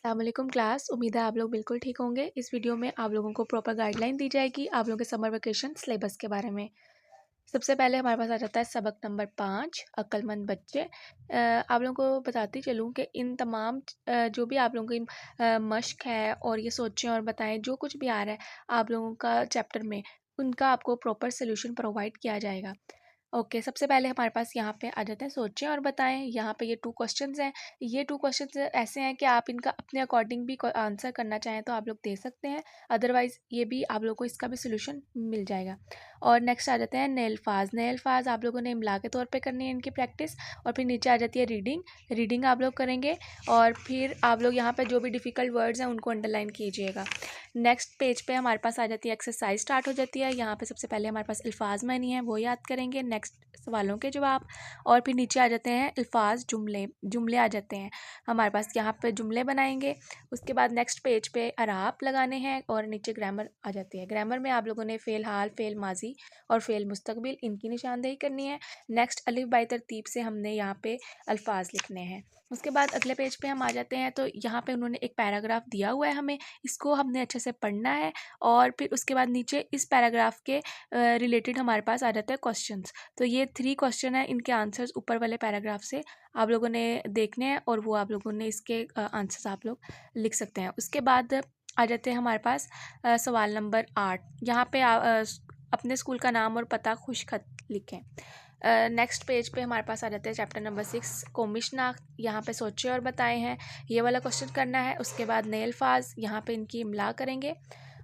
अस्सलाम वालेकुम क्लास। उम्मीद है आप लोग बिल्कुल ठीक होंगे। इस वीडियो में आप लोगों को प्रॉपर गाइडलाइन दी जाएगी आप लोगों के समर वेकेशन सिलेबस के बारे में। सबसे पहले हमारे पास आ जाता है सबक नंबर 5 अक्लमंद बच्चे। आप लोगों को बताती चलूँ कि इन तमाम जो भी आप लोगों की मश्क है और ये सोचें और बताएं जो कुछ भी आ रहा है आप लोगों का चैप्टर में, उनका आपको प्रॉपर सोल्यूशन प्रोवाइड किया जाएगा। ओके, सबसे पहले हमारे पास यहाँ पे आ जाते हैं सोचें और बताएं। यहाँ पे ये 2 क्वेश्चंस हैं। ये 2 क्वेश्चंस ऐसे हैं कि आप इनका अपने अकॉर्डिंग भी आंसर करना चाहें तो आप लोग दे सकते हैं, अदरवाइज़ ये भी आप लोगों को इसका भी सोल्यूशन मिल जाएगा। और नेक्स्ट आ जाते हैं नए अल्फाज। नए अल्फाज आप लोगों ने इमला के तौर पे करनी है इनकी प्रैक्टिस। और फिर नीचे आ जाती है रीडिंग आप लोग करेंगे और फिर आप लोग यहाँ पे जो भी डिफ़िकल्ट वर्ड्स हैं उनको अंडरलाइन कीजिएगा। नेक्स्ट पेज पे हमारे पास आ जाती है एक्सरसाइज स्टार्ट हो जाती है। यहाँ पे सबसे पहले हमारे पास अल्फाज मानी है वो याद करेंगे, नेक्स्ट सवालों के जवाब, और फिर नीचे आ जाते हैं अल्फाज जुमले आ जाते हैं हमारे पास। यहाँ पे जुमले बनाएंगे। उसके बाद नेक्स्ट पेज पे अराब लगाने हैं और नीचे ग्रामर आ जाती है। ग्रामर में आप लोगों ने फ़ेल हाल, फ़ेल माजी और फ़ेल मुस्तकबिल इनकी निशानदेही करनी है। नेक्स्ट अलिफ बाई तरतीब से हमने यहाँ पे अल्फाज लिखने हैं। उसके बाद अगले पेज पे हम आ जाते हैं तो यहाँ पे उन्होंने एक पैराग्राफ दिया हुआ है, हमें इसको हमने अच्छे से पढ़ना है। और फिर उसके बाद नीचे इस पैराग्राफ के रिलेटेड हमारे पास आ जाते हैं क्वेश्चंस। तो ये 3 क्वेश्चन है, इनके आंसर्स ऊपर वाले पैराग्राफ से आप लोगों ने देखने हैं और वो आप लोगों ने इसके आंसर्स आप लोग लिख सकते हैं। उसके बाद आ जाते हैं हमारे पास सवाल नंबर 8। यहाँ पे अपने स्कूल का नाम और पता खुश खत लिखें। नेक्स्ट पेज पे हमारे पास आ जाते हैं चैप्टर नंबर 6 कौमी शनाख्त। यहाँ पे सोचे और बताए हैं, ये वाला क्वेश्चन करना है। उसके बाद नए अल्फाज, यहाँ पे इनकी इमला करेंगे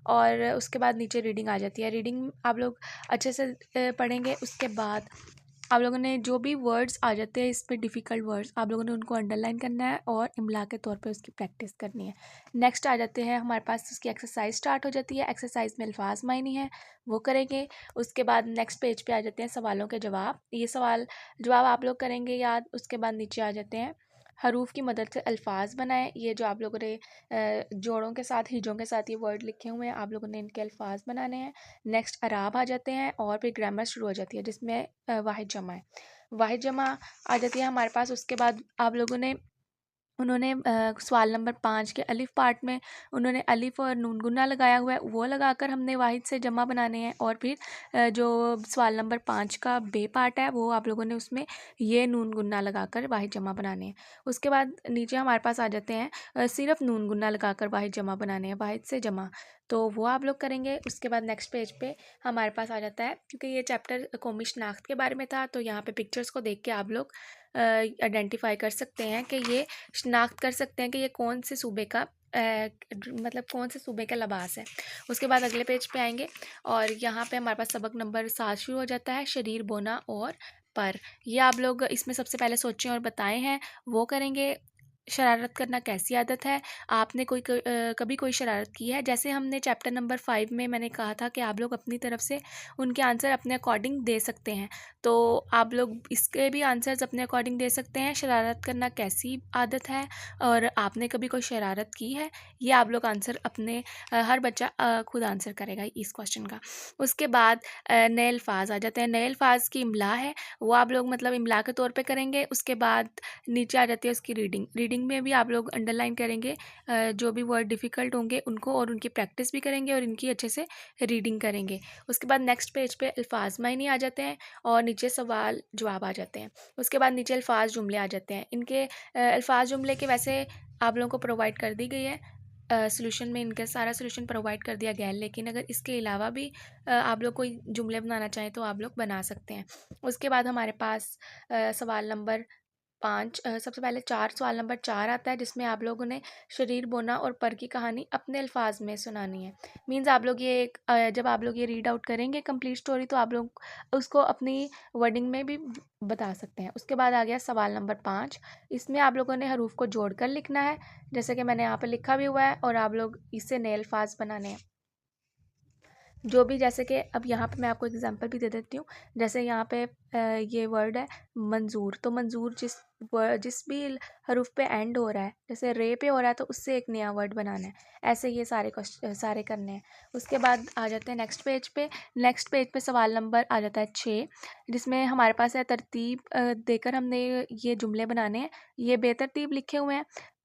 और उसके बाद नीचे रीडिंग आ जाती है। रीडिंग आप लोग अच्छे से पढ़ेंगे। उसके बाद आप लोगों ने जो भी वर्ड्स आ जाते हैं इस पे डिफ़िकल्ट वर्ड्स आप लोगों ने उनको अंडरलाइन करना है और इमला के तौर पे उसकी प्रैक्टिस करनी है। नेक्स्ट आ जाते हैं हमारे पास उसकी एक्सरसाइज स्टार्ट हो जाती है। एक्सरसाइज में अल्फाज मायनी है वो करेंगे। उसके बाद नेक्स्ट पेज पे आ जाते हैं सवालों के जवाब। ये सवाल जवाब आप लोग करेंगे याद। उसके बाद नीचे आ जाते हैं हरूफ की मदद से अल्फाज बनाएं। ये जो आप लोगों ने जोड़ों के साथ हिजों के साथ ये वर्ड लिखे हुए हैं आप लोगों ने इनके अल्फाज बनाने हैं। नेक्स्ट अराब आ जाते हैं और फिर ग्रामर शुरू हो जाती है जिसमें वाहिद जमा है। वाहिद जमा आ जाती है हमारे पास। उसके बाद आप लोगों ने उन्होंने सवाल नंबर 5 के अलिफ पार्ट में उन्होंने अलिफ और नून गुन्ना लगाया हुआ है, वो लगाकर हमने वाहिद से जमा बनाने हैं। और फिर जो सवाल नंबर 5 का बे पार्ट है वो आप लोगों ने उसमें ये नून गुन्ना लगाकर वाहिद जमा बनाने हैं। उसके बाद नीचे हमारे पास आ जाते हैं सिर्फ नून गुन्ना लगाकर वाहिद जमा बनाने हैं, वाहिद से जमा, तो वो आप लोग करेंगे। उसके बाद नेक्स्ट पेज पे हमारे पास आ जाता है, क्योंकि ये चैप्टर कौमी शनाख्त के बारे में था तो यहाँ पे पिक्चर्स को देख के आप लोग आइडेंटिफाई कर सकते हैं कि ये शनाख्त कर सकते हैं कि ये कौन से सूबे का मतलब कौन से सूबे का लिबास है। उसके बाद अगले पेज पे आएंगे और यहाँ पे हमारे पास सबक नंबर 7 शुरू हो जाता है शरीर बोना और पर। ये आप लोग इसमें सबसे पहले सोचें और बताए हैं वो करेंगे। शरारत करना कैसी आदत है, आपने कभी कोई शरारत की है? जैसे हमने चैप्टर नंबर 5 में मैंने कहा था कि आप लोग अपनी तरफ से उनके आंसर अपने अकॉर्डिंग दे सकते हैं, तो आप लोग इसके भी आंसर्स अपने अकॉर्डिंग दे सकते हैं। शरारत करना कैसी आदत है और आपने कभी कोई शरारत की है, ये आप लोग आंसर अपने हर बच्चा खुद आंसर करेगा इस क्वेश्चन का। उसके बाद नए अल्फाज आ जाते हैं। नए अल्फाज की इमला है वो आप लोग मतलब इमला के तौर पे करेंगे। उसके बाद नीचे आ जाती है उसकी रीडिंग में भी आप लोग अंडरलाइन करेंगे जो भी वर्ड डिफ़िकल्ट होंगे उनको, और उनकी प्रैक्टिस भी करेंगे और इनकी अच्छे से रीडिंग करेंगे। उसके बाद नेक्स्ट पेज पे अल्फाज मायने आ जाते हैं और नीचे सवाल जवाब आ जाते हैं। उसके बाद नीचे अल्फाज जुमले आ जाते हैं। इनके अल्फाज जुमले के वैसे आप लोगों को प्रोवाइड कर दी गई है सोल्यूशन में, इनका सारा सोल्यूशन प्रोवाइड कर दिया गया है, लेकिन अगर इसके अलावा भी आप लोग कोई जुमले बनाना चाहें तो आप लोग बना सकते हैं। उसके बाद हमारे पास सवाल नंबर 5 सबसे पहले 4 सवाल नंबर 4 आता है जिसमें आप लोगों ने शरीर बोना और पर की कहानी अपने अल्फाज में सुनानी है। मीन्स आप लोग ये जब आप लोग ये रीड आउट करेंगे कंप्लीट स्टोरी तो आप लोग उसको अपनी वर्डिंग में भी बता सकते हैं। उसके बाद आ गया सवाल नंबर 5, इसमें आप लोगों ने हरूफ को जोड़कर लिखना है जैसे कि मैंने यहाँ पे लिखा भी हुआ है, और आप लोग इससे नए अल्फाज बनाने हैं जो भी, जैसे कि अब यहाँ पे मैं आपको एग्जांपल भी दे देती हूँ। जैसे यहाँ पे ये वर्ड है मंजूर, तो मंजूर जिस भी हरूफ पे एंड हो रहा है, जैसे रे पे हो रहा है तो उससे एक नया वर्ड बनाना है। ऐसे ये सारे करने हैं। उसके बाद आ जाते हैं नेक्स्ट पेज पे। नेक्स्ट पेज पे सवाल नंबर आ जाता है 6 जिसमें हमारे पास है तरतीब देकर हमने ये जुमले बनाने हैं। ये बेतरतीब लिखे हुए हैं